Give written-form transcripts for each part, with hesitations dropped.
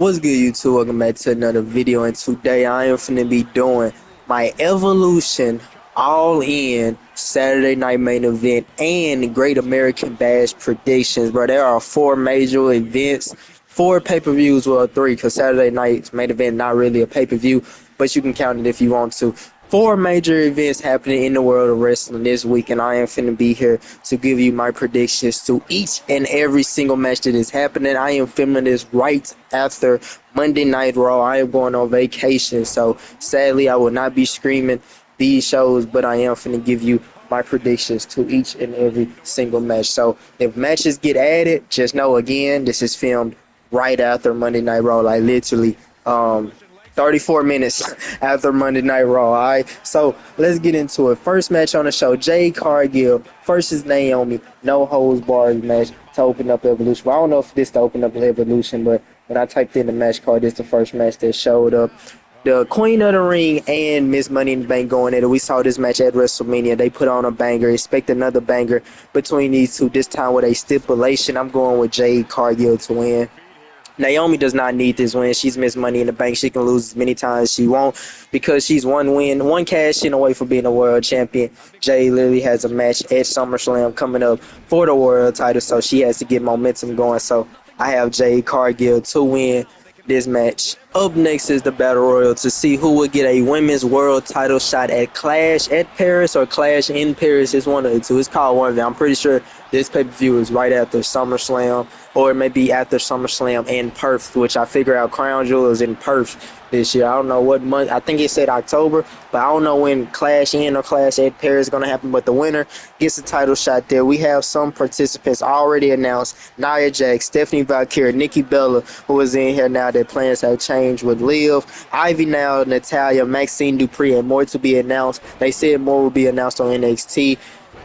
What's good, YouTube? Welcome back to another video, and today I am finna be doing my Evolution All In Saturday Night Main Event and Great American Bash predictions, bro. There are four major events, four pay-per-views, well, three, because Saturday Night's main event not really a pay-per-view, but you can count it if you want to. Four major events happening in the world of wrestling this week, and I am finna be here to give you my predictions to each and every single match that is happening. I am filming this right after Monday Night Raw. I am going on vacation, so sadly I will not be streaming these shows, but I am finna give you my predictions to each and every single match. So if matches get added, just know again, this is filmed right after Monday Night Raw, like literally 34 minutes after Monday Night Raw. All right, so let's get into it. First match on the show: Jade Cargill versus Naomi. No holds barred match to open up Evolution. Well, I don't know if this to open up Evolution, but when I typed in the match card, this is the first match that showed up. The Queen of the Ring and Miss Money in the Bank going at it. We saw this match at WrestleMania. They put on a banger. Expect another banger between these two, this time with a stipulation. I'm going with Jade Cargill to win. Naomi does not need this win. She's Miss Money in the Bank. She can lose as many times as she won't because she's one win, one cash in away from being a world champion. Jay literally has a match at SummerSlam coming up for the world title, so she has to get momentum going. So I have Jade Cargill to win this match. Up next is the Battle Royal to see who will get a women's world title shot at Clash at Paris or Clash in Paris. It's one of the two. It's called one of them. I'm pretty sure this pay-per-view is right after SummerSlam, or it may be after SummerSlam in Perth, which I figure out Crown Jewel is in Perth this year. I don't know what month. I think it said October, but I don't know when Clash in or Clash at Paris is going to happen. But the winner gets the title shot there. We have some participants already announced: Nia Jax, Stephanie Valkyrie, Nikki Bella, who is in here now. Their plans have changed with Liv, Ivy now, Natalia, Maxine Dupree, and more to be announced. They said more will be announced on NXT.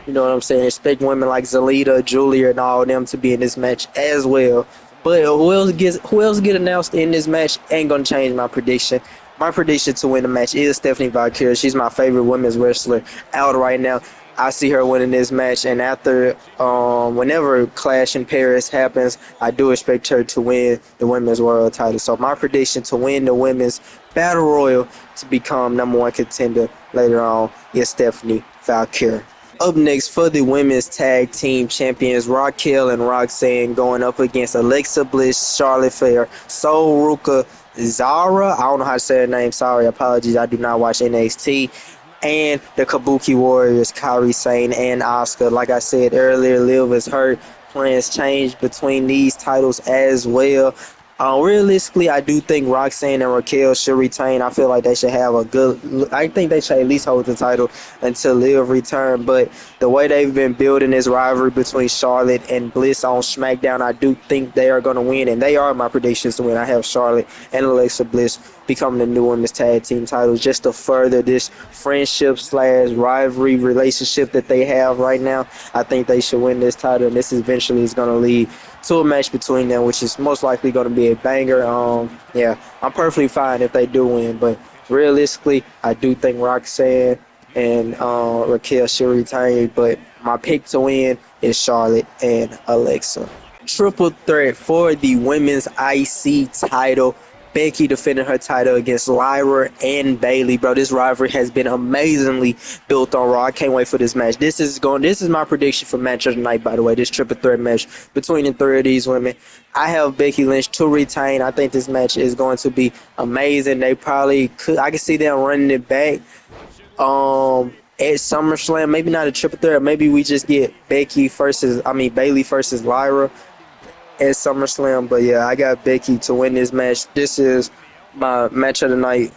You know what I'm saying? Expect women like Zelita, Julia, and all of them to be in this match as well. But who else get announced in this match ain't gonna change my prediction. My prediction to win the match is Stephanie Valkyrie. She's my favorite women's wrestler out right now. I see her winning this match, and after whenever Clash in Paris happens, I do expect her to win the women's world title. So my prediction to win the women's battle royal to become number one contender later on is Stephanie Valkyrie. Up next for the women's tag team champions, Raquel and Roxanne going up against Alexa Bliss, Charlotte Flair, Sol Ruka, Zara. I don't know how to say her name. Sorry, apologies. I do not watch NXT. And the Kabuki Warriors, Kairi Sane and Asuka. Like I said earlier, Liv is hurt. Plans change between these titles as well. Realistically, I do think Roxanne and Raquel should retain. I feel like they should have a good. I think they should at least hold the title until Liv return. But the way they've been building this rivalry between Charlotte and Bliss on SmackDown, I do think they are going to win, and they are my predictions to win. I have Charlotte and Alexa Bliss becoming the new women's tag team titles just to further this friendship slash rivalry relationship that they have right now. I think they should win this title, and this eventually is going to lead to a match between them, which is most likely going to be a banger. Yeah, I'm perfectly fine if they do win, but realistically, I do think Roxanne and Raquel should retain. But my pick to win is Charlotte and Alexa. Triple threat for the women's IC title. Becky defending her title against Lyra and Bayley, bro. This rivalry has been amazingly built on Raw. I can't wait for this match. This is my prediction for match of the night, by the way. This triple threat match between the three of these women. I have Becky Lynch to retain. I think this match is going to be amazing. They probably could. I can see them running it back. At SummerSlam, maybe not a triple threat. Maybe we just get Bayley versus Lyra at SummerSlam. But yeah, I got Becky to win this match. This is my match of the night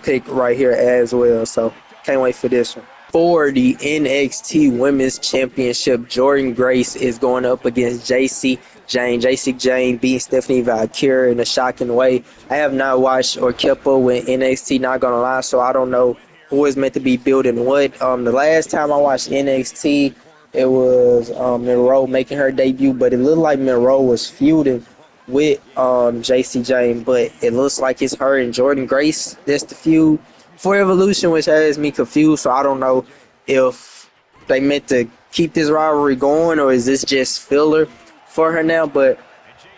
pick right here as well. So can't wait for this one. For the NXT Women's Championship, Jordan Grace is going up against JC Jane. JC Jane beat Stephanie Valkyrie in a shocking way. I have not watched or kept up with NXT, not gonna lie, so I don't know who is meant to be building what. The last time I watched NXT, it was Monroe making her debut, but it looked like Monroe was feuding with JC Jane, but it looks like it's her and Jordan Grace that's the feud for Evolution, which has me confused. So I don't know if they meant to keep this rivalry going or is this just filler for her now. But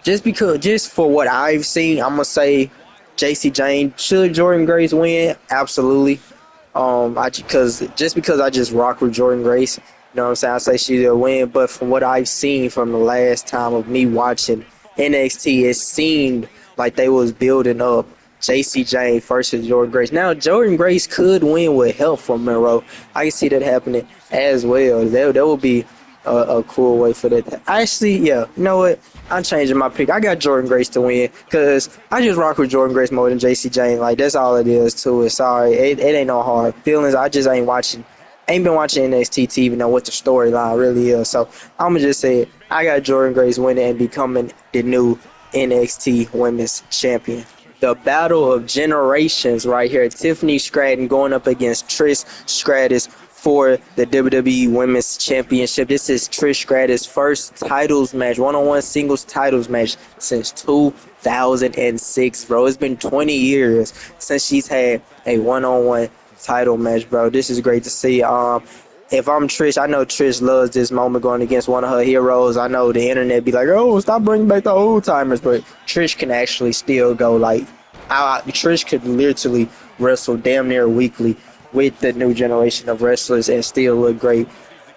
just for what I've seen, I'm gonna say JC Jane. Should Jordan Grace win? Absolutely. Because just because I just rock with Jordan Grace, you know what I'm saying? I say she'll win, but from what I've seen from the last time of me watching NXT, it seemed like they was building up JC Jane versus Jordan Grace. Now Jordan Grace could win with help from Monroe. I can see that happening as well. That would be a cool way for that. Actually, yeah, you know what? I'm changing my pick. I got Jordan Grace to win because I just rock with Jordan Grace more than JC Jane. Like, that's all it is to it. Sorry, it ain't no hard feelings. I just ain't been watching NXT to even know what the storyline really is. So I'm gonna just say it. I got Jordan Grace winning and becoming the new NXT Women's Champion. The battle of generations right here. Tiffany Stratton going up against Trish Stratus for the WWE Women's Championship. This is Trish Stratus' first titles match, one-on-one singles titles match since 2006, bro. It's been 20 years since she's had a one-on-one title match, bro. This is great to see. If I'm Trish, I know Trish loves this moment going against one of her heroes. I know the internet be like, oh, stop bringing back the old timers, but Trish can actually still go like, Trish could literally wrestle damn near weekly with the new generation of wrestlers and still look great.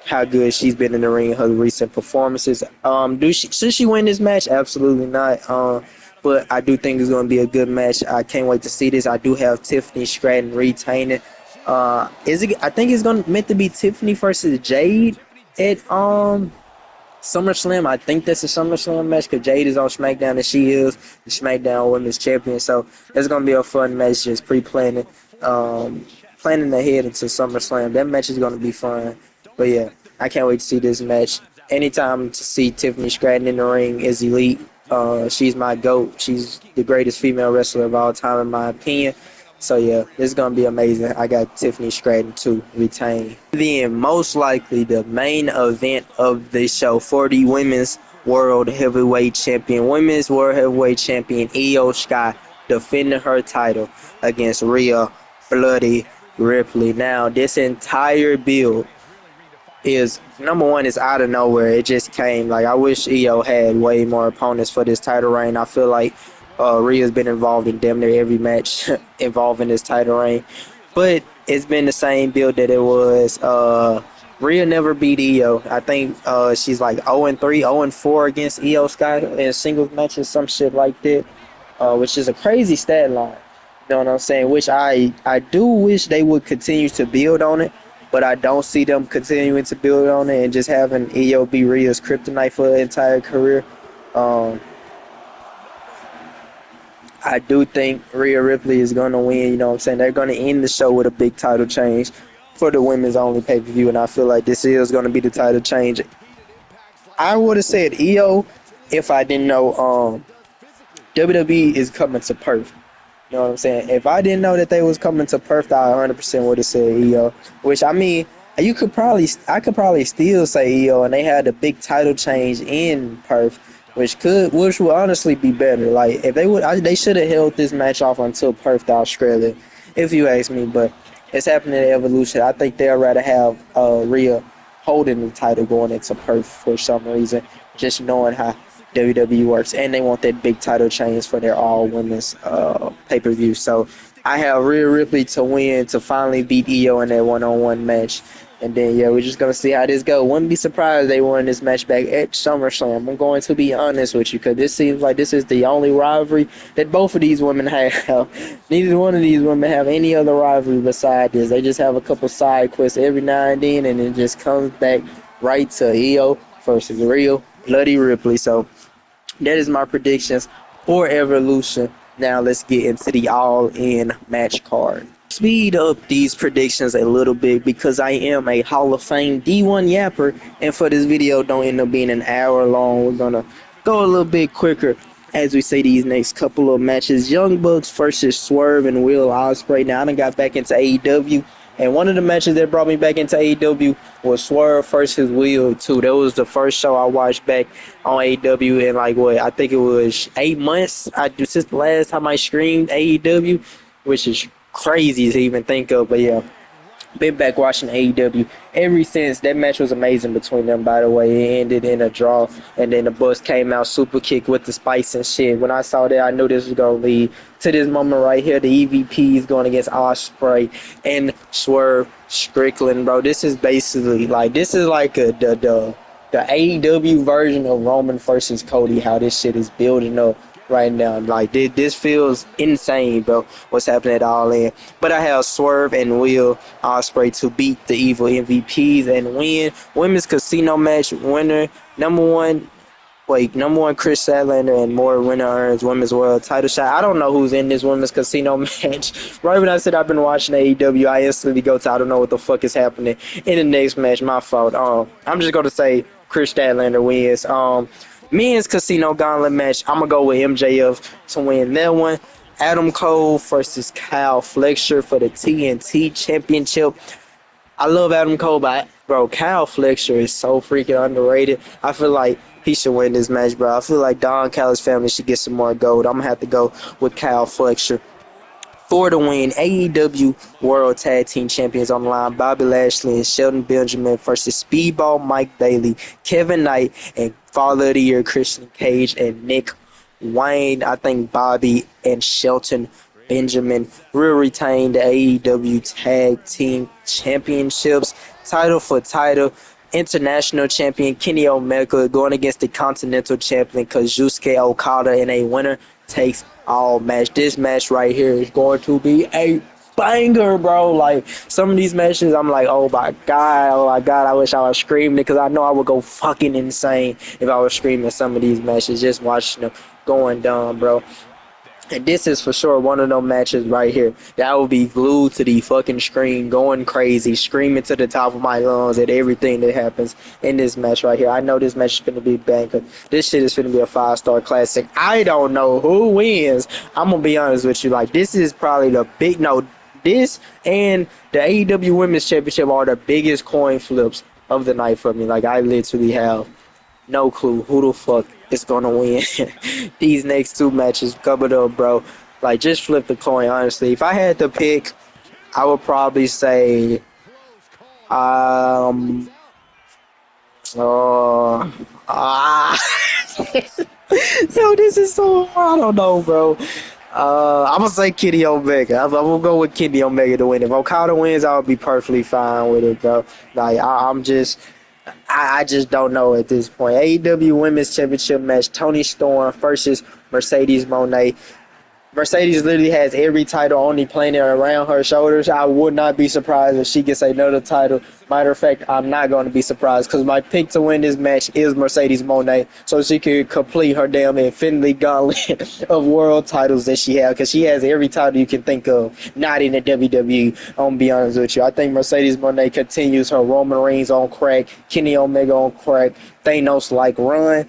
How good she's been in the ring, her recent performances. Should she win this match? Absolutely not. But I do think it's going to be a good match. I can't wait to see this. I do have Tiffany Stratton retaining. Is it? I think it's going meant to be Tiffany versus Jade at SummerSlam. I think that's a SummerSlam match because Jade is on SmackDown and she is the SmackDown Women's Champion. So it's gonna be a fun match. Just pre-planning, planning ahead into SummerSlam. That match is gonna be fun. But yeah, I can't wait to see this match. Anytime to see Tiffany Stratton in the ring is elite. She's my GOAT. She's the greatest female wrestler of all time, in my opinion. So yeah, this is gonna be amazing. I got Tiffany Stratton to retain. Then most likely the main event of the show for the women's world heavyweight champion, women's world heavyweight champion Io Sky defending her title against Rhea Bloody Ripley. Now this entire build is number one is out of nowhere. It just came. Like, I wish Io had way more opponents for this title reign. I feel like Rhea's been involved in damn near every match involving this title reign, but it's been the same build that it was. Rhea never beat Io. I think she's like 0-3, 0-4 against Io Sky in singles matches, some shit like that, which is a crazy stat line. You know what I'm saying? Which I do wish they would continue to build on it, but I don't see them continuing to build on it and just having Io be Rhea's kryptonite for the entire career. Um, I do think Rhea Ripley is going to win. You know what I'm saying? They're going to end the show with a big title change for the women's only pay-per-view, and I feel like this is going to be the title change. I would have said Io if I didn't know WWE is coming to Perth. You know what I'm saying? If I didn't know that they was coming to Perth, I 100% would have said Io. Which, I mean, I could probably still say Io, and they had a big title change in Perth, which would honestly be better. Like, if they should have held this match off until Perth, Australia, if you ask me. But it's happening at Evolution. I think they'd rather have Rhea holding the title going into Perth for some reason, just knowing how WWE works, and they want that big title change for their all women's pay-per-view. So I have Rhea Ripley to win to finally beat Io in that one-on-one match. And then yeah, we're just gonna see how this goes. Wouldn't be surprised they won this match back at SummerSlam. I'm going to be honest with you, because this seems like this is the only rivalry that both of these women have. Neither one of these women have any other rivalry beside this. They just have a couple side quests every now and then, and it just comes back right to Io versus Rhea Bloody Ripley. So that is my predictions for Evolution. Now let's get into the all-in match card. Speed up these predictions a little bit because I am a Hall of Fame D1 yapper, and for this video don't end up being an hour long. We're gonna go a little bit quicker as we say these next couple of matches. Young Bucks versus Swerve and Will Ospreay. Now I done got back into AEW, and one of the matches that brought me back into AEW was Swerve versus Will too. That was the first show I watched back on AEW in like what I think it was 8 months. Since the last time I streamed AEW, which is crazy to even think of. But yeah, Been back watching AEW ever since. That match was amazing between them, by the way. It ended in a draw, and then the Bucks came out super kick with the spice and shit. When I saw that, I knew this was going to lead to this moment right here. The EVP is going against Ospreay and Swerve Strickland, bro. This is basically like, this is like the AEW version of Roman versus Cody, how this shit is building up right now. Like, this feels insane, bro. What's happening at All In? But I have Swerve and Will Ospreay to beat the Evil MVPs and win women's casino match winner. Number one, Chris Statlander, and more winner earns women's world title shot. I don't know who's in this women's casino match. Right when I said I've been watching AEW, I instantly go to I don't know what the fuck is happening in the next match. My fault. I'm just gonna say Chris Statlander wins. Men's casino gauntlet match. I'm gonna go with MJF to win that one. Adam Cole versus Kyle Fletcher for the TNT Championship. I love Adam Cole, but bro, Kyle Fletcher is so freaking underrated. I feel like he should win this match, bro. I feel like Don Callis family should get some more gold. I'm gonna have to go with Kyle Fletcher for the win. AEW World Tag Team Champions on the line. Bobby Lashley and Shelton Benjamin versus Speedball Mike Bailey, Kevin Knight, and Father of the Year Christian Cage and Nick Wayne. I think Bobby and Shelton Benjamin will retain the AEW Tag Team Championships. Title for title. International champion Kenny Omega going against the Continental champion Kazuchika Okada in a winner takes all match. This match right here is going to be a banger, bro. Like, some of these matches, I'm like, oh my god, I wish I was screaming because I know I would go fucking insane if I was screaming some of these matches, just watching them going dumb, bro. And this is for sure one of those matches right here that I will be glued to the fucking screen, going crazy, screaming to the top of my lungs at everything that happens in this match right here. I know this match is going to be banger. This shit is going to be a 5-star classic. I don't know who wins. I'm going to be honest with you. Like, this is probably the big, no, this and the AEW Women's Championship are the biggest coin flips of the night for me. Like, I literally have no clue who the fuck is gonna win these next two matches coming up, bro. Like, just flip the coin, honestly. If I had to pick, I would probably say, um, uh, ah. So this is so, I don't know, bro. I'm gonna say Kenny Omega. I'm gonna go with Kenny Omega to win. If Okada wins, I'll be perfectly fine with it, bro. Like, I just don't know at this point. AEW Women's Championship match: Toni Storm versus Mercedes Moné. Mercedes literally has every title only playing around her shoulders. I would not be surprised if she gets another title. Matter of fact, I'm not going to be surprised because my pick to win this match is Mercedes Moné, so she could complete her damn infinity gauntlet of world titles that she has, because she has every title you can think of, not in the WWE. I'm going to be honest with you. I think Mercedes Moné continues her Roman Reigns on crack, Kenny Omega on crack, Thanos-like run.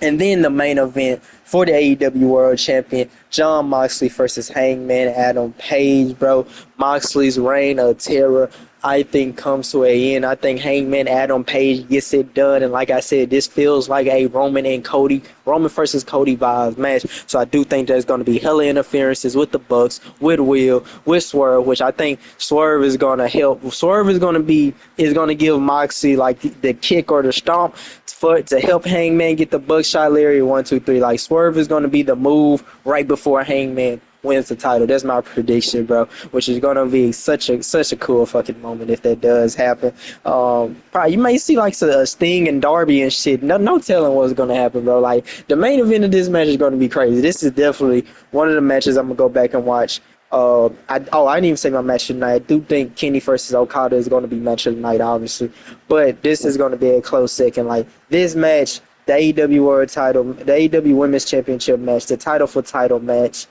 And then the main event for the AEW World Champion, Jon Moxley versus Hangman Adam Page, bro. Moxley's reign of terror, I think, comes to an end. I think Hangman Adam Page gets it done. And like I said, this feels like a Roman versus Cody vibes match. So I do think there's going to be hella interferences with the Bucks, with Will, with Swerve, which I think Swerve is going to help. Swerve is going to give Moxley like the kick or the stomp to help Hangman get the Buckshot Lariat 1, 2, 3. Like, Swerve is going to be the move right before Hangman wins the title. That's my prediction, bro. Which is gonna be such a cool fucking moment if that does happen. Probably you may see like a Sting and Darby and shit. No telling what's gonna happen, bro. Like, the main event of this match is gonna be crazy. This is definitely one of the matches I'm gonna go back and watch. I didn't even say my match tonight. I do think Kenny versus Okada is going to be match of the night, obviously, but this is going to be a close second. Like, this match, the AEW World Title, the AEW Women's Championship match, the title for title match,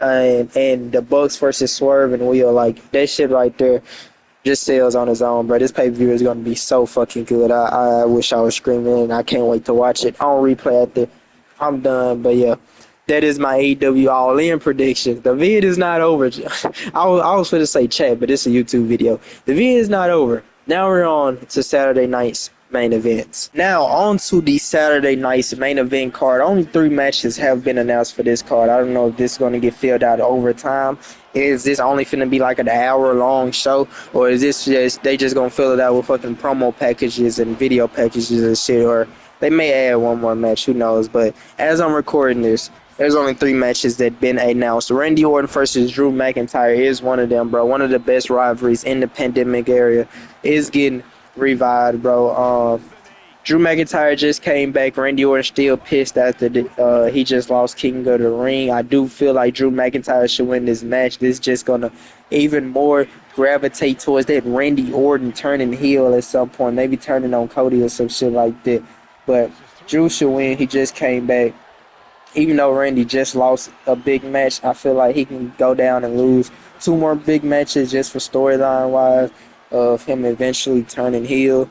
and the Bucks versus Swerve and Will, like, that shit right there just sells on its own, bro. This pay-per-view is going to be so fucking good. I wish I was screaming, and I can't wait to watch it on replay after I'm done. But yeah, that is my AEW All In prediction. The vid is not over. I was going to say chat, but it's a YouTube video. The vid is not over. Now we're on to Saturday night's main events. Now on to the Saturday night's main event card. Only 3 matches have been announced for this card. I don't know if this is going to get filled out over time. Is this only finna be like an hour long show, or is this just they just gonna fill it out with fucking promo packages and video packages and shit, or they may add one more match, who knows? But as I'm recording this, there's only 3 matches that been announced. Randy Orton versus Drew McIntyre is one of them, bro. One of the best rivalries in the pandemic area is getting revived, bro. Drew McIntyre just came back. Randy Orton still pissed after he just lost King of the Ring. I do feel like Drew McIntyre should win this match. This is just gonna even more gravitate towards that Randy Orton turning heel at some point, maybe turning on Cody or some shit like that. But Drew should win. He just came back. Even though Randy just lost a big match, I feel like he can go down and lose 2 more big matches just for storyline wise of him eventually turning heel.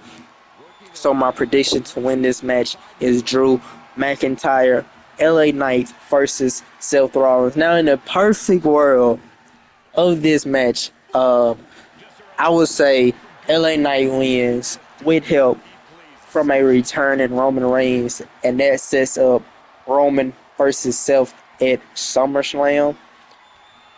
So my prediction to win this match is Drew McIntyre, LA Knight versus Seth Rollins. Now in the perfect world of this match, I would say LA Knight wins with help from a return in Roman Reigns, and that sets up Roman versus Seth at SummerSlam.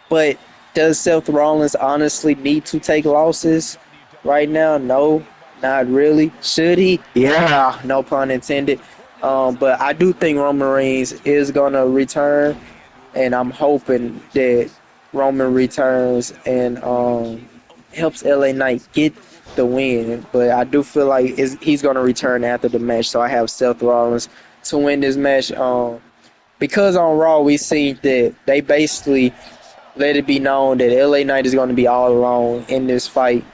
But does Seth Rollins honestly need to take losses right now? No, not really. Should he? Yeah, no pun intended. But I do think Roman Reigns is gonna return, and I'm hoping that Roman returns and helps LA Knight get the win. But I do feel like he's gonna return after the match, so I have Seth Rollins to win this match. Because on Raw we see that they basically let it be known that LA Knight is going to be all alone in this fight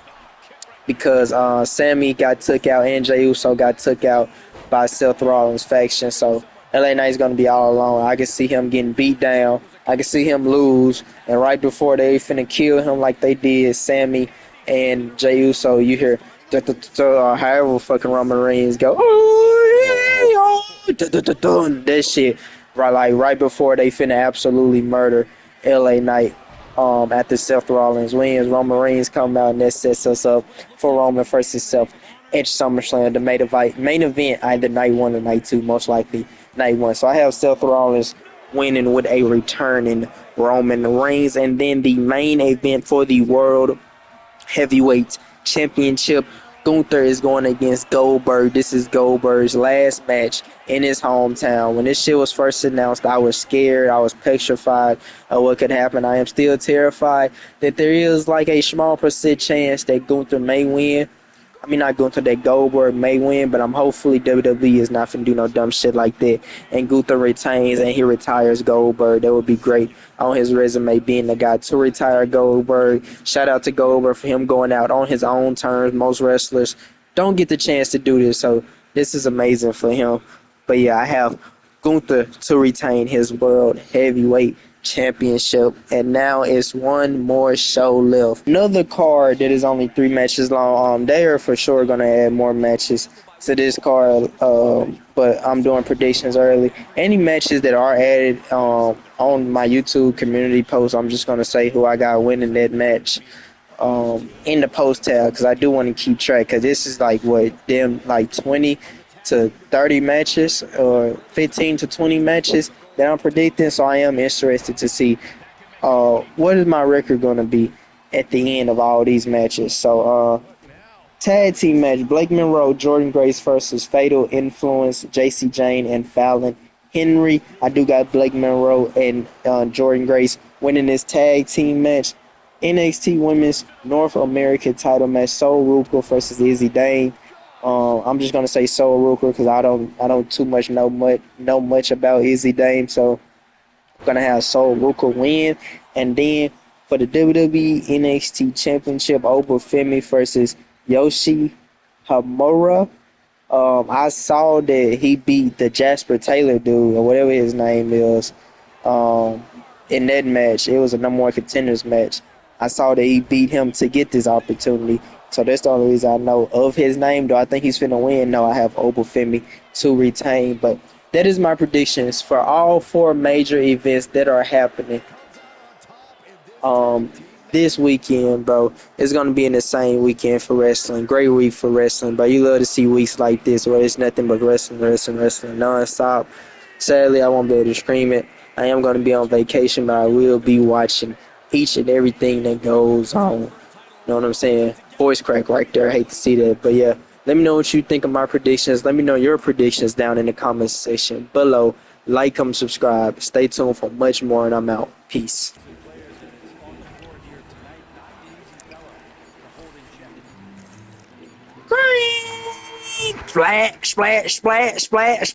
because Sammy got took out and Jey Uso got took out by Seth Rollins faction. So LA Knight is going to be all alone. I can see him getting beat down. I can see him lose. And right before they finna kill him like they did Sammy and Jey Uso, you hear however fucking Roman Reigns go, that shit right, like right before they finna absolutely murder LA Knight. After Seth Rollins wins, Roman Reigns come out and that sets us up for Roman versus Seth at SummerSlam, the main event, either night 1 or night 2, most likely night 1. So I have Seth Rollins winning with a returning Roman Reigns, and then the main event for the World Heavyweight Championship. Gunther is going against Goldberg. This is Goldberg's last match in his hometown. When this shit was first announced, I was scared. I was petrified of what could happen. I am still terrified that there is like a small percent chance that Gunther may win. I mean, not Gunther, that Goldberg may win, but I'm hopefully WWE is not finna do no dumb shit like that. And Gunther retains and he retires Goldberg. That would be great on his resume, being the guy to retire Goldberg. Shout out to Goldberg for him going out on his own terms. Most wrestlers don't get the chance to do this, so this is amazing for him. But yeah, I have Gunther to retain his World Heavyweight Championship, and now it's one more show left. Another card that is only 3 matches long. They are for sure gonna add more matches to this card, but I'm doing predictions early. Any matches that are added on my YouTube community post, I'm just gonna say who I got winning that match in the post tab because I do want to keep track because this is like what them like 20 to 30 matches or 15 to 20 matches that I'm predicting. So I am interested to see what is my record going to be at the end of all these matches. So tag team match: Blake Monroe, Jordan Grace versus Fatal Influence, JC Jane and Fallon Henry. I do got Blake Monroe and Jordan Grace winning this tag team match. NXT Women's North American title match: Soul Ruka versus Izzy Dane. I'm just gonna say Soul Ruka because I don't too much know much about Izzy Dane, so I'm gonna have Soul Ruka win. And then for the WWE NXT Championship, Obafemi versus Yoshi Hamura. I saw that he beat the Jasper Taylor dude or whatever his name is. Um, in that match, it was a number 1 contenders match. I saw that he beat him to get this opportunity. So that's the only reason I know of his name. Do I think he's finna win? No, I have Obafemi to retain. But that is my predictions for all 4 major events that are happening. Um, this weekend, bro. It's gonna be an insane weekend for wrestling. Great week for wrestling, bro. You love to see weeks like this where it's nothing but wrestling, wrestling, wrestling non-stop. Sadly, I won't be able to stream it. I am gonna be on vacation, but I will be watching each and everything that goes on. You know what I'm saying? Voice crack right there. I hate to see that, but yeah. Let me know what you think of my predictions. Let me know your predictions down in the comments section below. Like, comment, subscribe. Stay tuned for much more, and I'm out. Peace. Splash, splash, splash, splash.